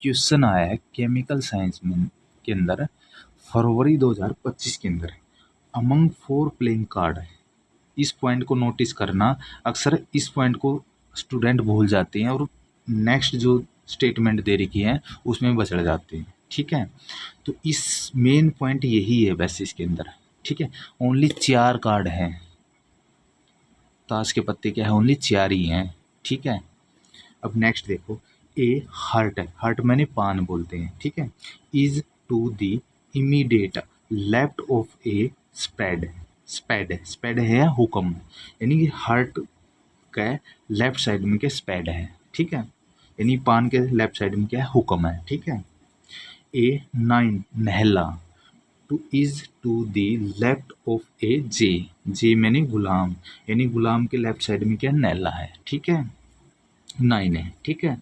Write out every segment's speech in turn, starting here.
Question आया है chemical science में के अंदर फरवरी 2025 के अंदर अमंग 4 प्लेइंग कार्ड है। इस पॉइंट को नोटिस करना, अक्सर इस पॉइंट को स्टूडेंट भूल जाते हैं और नेक्स्ट जो स्टेटमेंट दे रखी है उसमें बचड़ जाते हैं। ठीक है, तो इस मेन पॉइंट यही है वैसे इसके अंदर। ठीक है, ओनली 4 कार्ड हैं, ताश के पत्ते क्या है, ओनली 4 ही हैं। ठीक है, अब नेक्स्ट देखो, ए हार्ट है, हार्ट मैंने पान बोलते हैं। ठीक है, is to the immediate left of a spade, spade spade है या हुक्म, यानी कि हार्ट का लेफ्ट साइड में क्या स्पेड है। ठीक है, यानी पान के लेफ्ट साइड में क्या है, हुक्म है। ठीक है, ए 9 नहला, two is to the left of A J, J मैंने गुलाम, यानी गुलाम के लेफ्ट साइड में क्या नैला है। ठीक है, 9 है। ठीक है,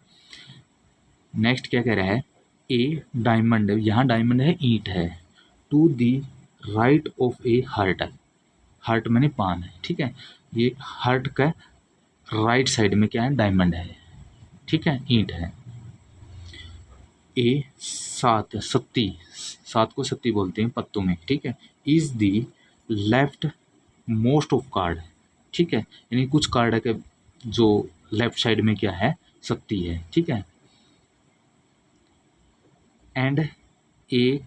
नेक्स्ट क्या कह रहा है, ए डायमंड, यहाँ डायमंड है, ईंट है, to the right of a heart, heart मैंने पान है। ठीक है, ये हार्ट का राइट साइड में क्या है, डायमंड है। ठीक है, ईंट है। ए 7 सत्ती, 7 को सत्ती बोलते हैं पत्तों में। ठीक है, is the left most of card. ठीक है, यानी कुछ कार्ड के जो लेफ्ट साइड में क्या है, सत्ती है। ठीक है, एंड ए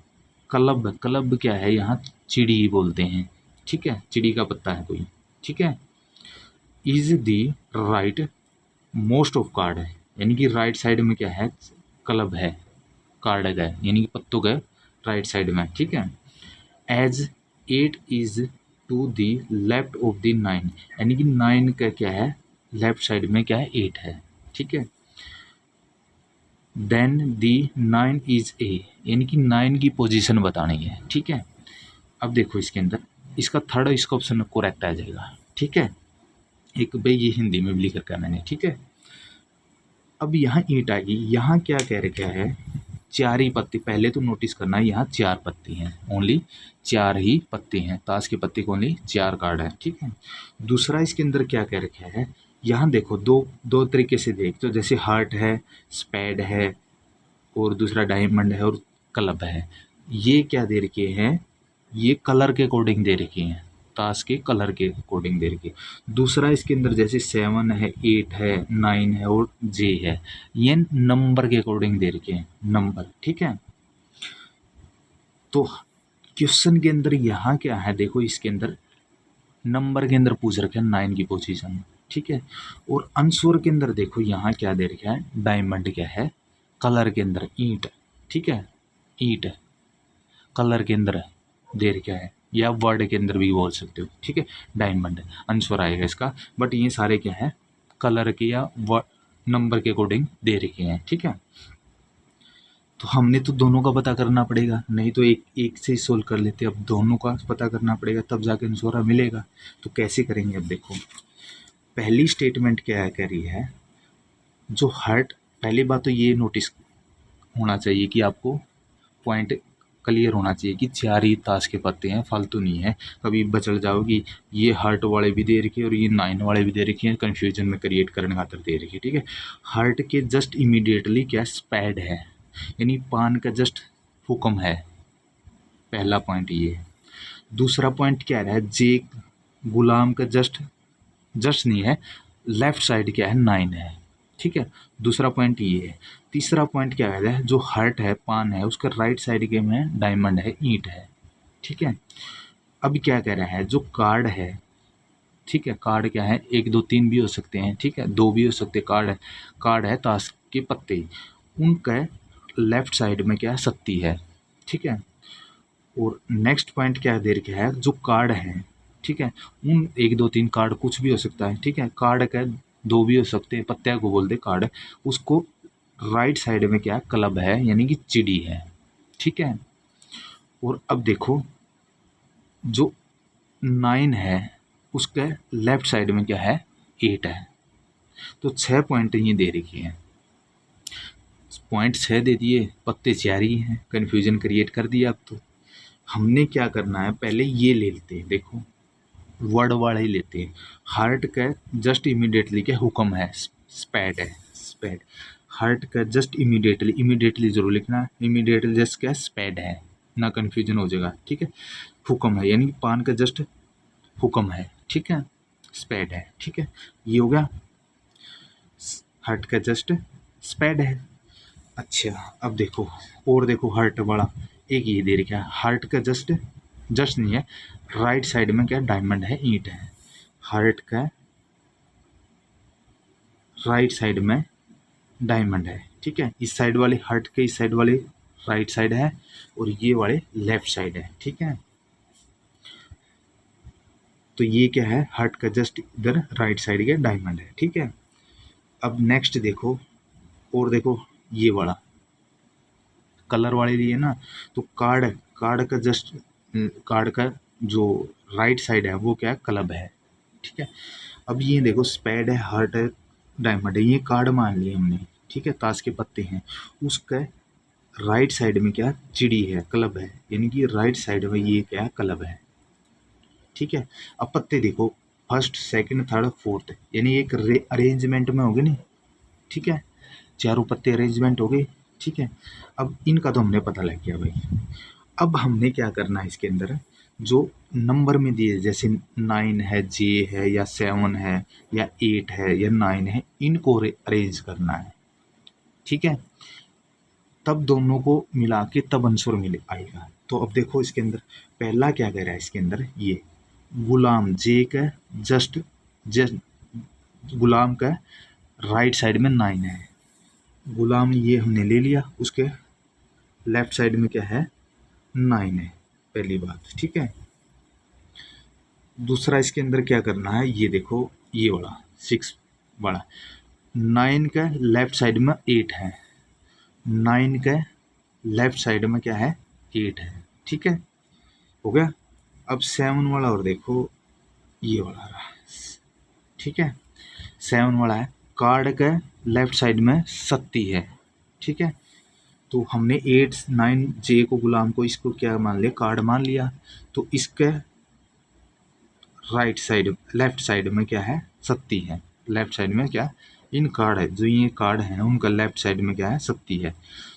क्लब, क्लब क्या है, यहाँ चिड़ी बोलते हैं। ठीक है, चिड़ी का पत्ता है कोई। ठीक है, is the right most of card है, यानी कि राइट साइड में क्या है, क्लब है, कार्ड का है, यानी कि पत्तों का राइट साइड में। ठीक है, as 8 is to the left of the 9, यानी कि 9 का क्या है, लेफ्ट साइड में क्या है, 8 है। ठीक है, देन दी 9 इज ए, यानी कि 9 की पोजीशन बतानी है। ठीक है, अब देखो इसके अंदर इसका थर्ड इसका ऑप्शन करेक्ट आ जाएगा। ठीक है, एक भाई ये हिंदी में भी लिख रखा है मैंने। ठीक है, अब यहाँ ईंट आएगी, यहाँ क्या कह रखा है, 4 ही पत्ती, पहले तो नोटिस करना यहाँ 4 पत्ती हैं, ओनली 4 ही पत्ती हैं, ताश के पत्ते को ओनली 4 कार्ड है। ठीक है, दूसरा इसके अंदर क्या कह रखा है, यहाँ देखो दो तरीके से देख, तो जैसे हार्ट है, स्पेड है, और दूसरा डायमंड है और क्लब है। ये क्या दे रखे हैं, ये कलर के अकॉर्डिंग दे रखे हैं, ताश के कलर के अकॉर्डिंग दे रखे। दूसरा इसके अंदर जैसे 7 है, 8 है, 9 है और जे है, ये नंबर के अकॉर्डिंग दे रखे हैं, नंबर। ठीक है, तो क्वेश्चन के अंदर यहाँ क्या है, देखो इसके अंदर नंबर के अंदर पूछ रखे हैं 9 की पोजीशन। ठीक है, और आंसर के अंदर देखो यहाँ क्या दे रखा है, डायमंड क्या है, कलर के अंदर ईंट। ठीक है, ईंट कलर के अंदर दे रखा है, या वर्ड के अंदर भी बोल सकते हो। ठीक है, डायमंड आंसर आएगा इसका, बट ये सारे क्या है, कलर के या नंबर के अकॉर्डिंग दे रखे हैं। ठीक है, तो हमने तो दोनों का पता करना पड़ेगा, नहीं तो एक एक से ही सोल्व कर लेते, अब दोनों का पता करना पड़ेगा तब जाके आंसर मिलेगा। तो कैसे करेंगे, अब देखो पहली स्टेटमेंट क्या है, कह रही है जो हार्ट, पहली बात तो ये नोटिस होना चाहिए कि आपको पॉइंट क्लियर होना चाहिए कि 4 ही ताश के पत्ते हैं, फालतू नहीं है। कभी बचड़ जाओ कि ये हार्ट वाले भी दे रखे और ये 9 वाले भी दे रखे हैं, कन्फ्यूजन में क्रिएट करने खातर दे रखी है। ठीक है, हार्ट के जस्ट इमीडिएटली क्या स्पैड है, यानी पान का जस्ट हुक्म है, पहला पॉइंट ये है। दूसरा पॉइंट क्या रहा है, जे गुलाम का जस्ट जस्ट नहीं है, लेफ्ट साइड क्या है, 9 है। ठीक है, दूसरा पॉइंट ये है। तीसरा पॉइंट क्या है, जो हार्ट है, पान है, उसका राइट साइड के में डायमंड है, ईंट है। ठीक है, अब क्या कह रहा है, जो कार्ड है, ठीक है, कार्ड क्या है, 1 2 3 भी हो सकते हैं। ठीक है, 2 भी हो सकते, कार्ड है ताश के पत्ते, उनका लेफ्ट साइड में क्या है, सत्ती है। ठीक है, और नेक्स्ट पॉइंट क्या दे रखा है, जो कार्ड है, ठीक है, उन 1 2 3 कार्ड कुछ भी हो सकता है। ठीक है, कार्ड का 2 भी हो सकते हैं, पत्ते को बोल दे कार्ड, उसको राइट साइड में क्या क्लब है, यानी कि चिड़ी है। ठीक है, और अब देखो जो 9 है उसके लेफ्ट साइड में क्या है, 8 है। तो 6 पॉइंट ये दे रखी है, पॉइंट 6 दे दिए, पत्ते 4 ही हैं, कन्फ्यूजन क्रिएट कर दिया। अब तो हमने क्या करना है, पहले ये ले लेते हैं, देखो वर्ड वाले ही लेते हैं। हार्ट का जस्ट इमीडिएटली क्या हुक्म है, स्पैड है, स्पैड। हार्ट का जस्ट इमीडिएटली जरूर लिखना है। इमीडिएटली जस्ट क्या स्पैड है, ना कन्फ्यूजन हो जाएगा, ठीक है। हुक्म है यानी कि पान का जस्ट हुक्म है, ठीक है। स्पैड है, ठीक है। ये हो गया हार्ट का जस्ट स्पैड है। अच्छा अब देखो, और देखो हार्ट वाला एक ये दे रखा है, हार्ट का जस्ट नहीं है, राइट साइड में क्या डायमंड है, ईंट है। हार्ट का राइट साइड में डायमंड है, ठीक है। इस साइड वाले हार्ट के इस साइड वाले राइट साइड है और ये वाले लेफ्ट साइड है, ठीक है। तो ये क्या है, हार्ट का जस्ट इधर राइट साइड के डायमंड है, ठीक है। अब नेक्स्ट देखो, और देखो ये वाला कलर वाले लिए ना, तो कार्ड का जस्ट कार्ड का जो राइट साइड है वो क्या है, क्लब है, ठीक है। अब ये देखो स्पैड है, हार्ट है, डायमंड है, ये कार्ड मान लिए हमने, ठीक है। ताश के पत्ते हैं, उसका राइट साइड में क्या चिड़ी है, क्लब है, यानी कि राइट साइड में ये क्या है, क्लब है, ठीक है। अब पत्ते देखो, फर्स्ट सेकंड थर्ड फोर्थ, यानी एक अरेंजमेंट में हो गए नहीं, ठीक है। चारों पत्ते अरेंजमेंट हो गए, ठीक है। अब इनका तो हमने पता लग गया भाई। अब हमने क्या करना है इसके अंदर, जो नंबर में दिए जैसे 9 है, जे है, या 7 है, या 8 है, या 9 है, इनको अरेंज करना है, ठीक है। तब दोनों को मिला के तब आंसर मिले आएगा। तो अब देखो इसके अंदर पहला क्या कह रहा है, इसके अंदर ये गुलाम जे का जस्ट गुलाम का राइट साइड में 9 है, गुलाम ये हमने ले लिया, उसके लेफ्ट साइड में क्या है, 9 है, पहली बात, ठीक है। दूसरा इसके अंदर क्या करना है, ये देखो ये वाला 6 वाला 9 का लेफ्ट साइड में 8 है, 9 का लेफ्ट साइड में क्या है, 8 है, ठीक है, हो गया। अब 7 वाला और देखो, ये वाला रहा, ठीक है। 7 वाला है, कार्ड का लेफ्ट साइड में 37 है, ठीक है। तो हमने 8 9 जे को गुलाम को इसको क्या मान लिया, कार्ड मान लिया। तो इसके राइट साइड लेफ्ट साइड में क्या है, 37 है, लेफ्ट साइड में क्या इन कार्ड है, जो ये कार्ड है उनका लेफ्ट साइड में क्या है, 37 है।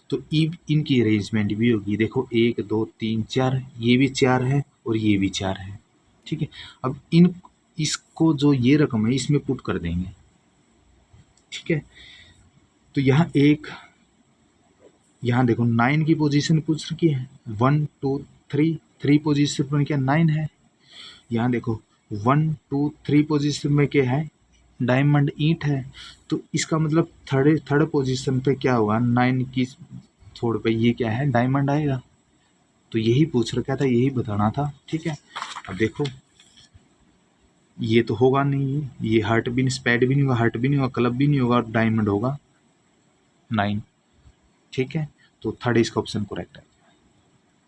तो इनकी अरेंजमेंट भी होगी, देखो 1 2 3 4, ये भी 4 है और ये भी 4 है, ठीक है। अब इसको जो ये रकम है इसमें पुट कर देंगे, ठीक है। तो यहाँ देखो 9 की पोजीशन पूछ रखी है, 1 2 3 पोजीशन में क्या 9 है। यहाँ देखो 1 2 3 पोजीशन में क्या है, डायमंड ईंट है। तो इसका मतलब थर्ड पोजीशन पे क्या होगा, 9 की छोड़ पे ये क्या है, डायमंड आएगा। तो यही पूछ रखा था, यही बताना था, ठीक है। अब देखो ये तो होगा नहीं, ये हार्ट भी नहीं, स्पैड भी नहीं होगा, हार्ट भी नहीं होगा, क्लब भी नहीं होगा, डायमंड होगा 9, ठीक है। तो थर्ड इसका ऑप्शन करेक्ट है।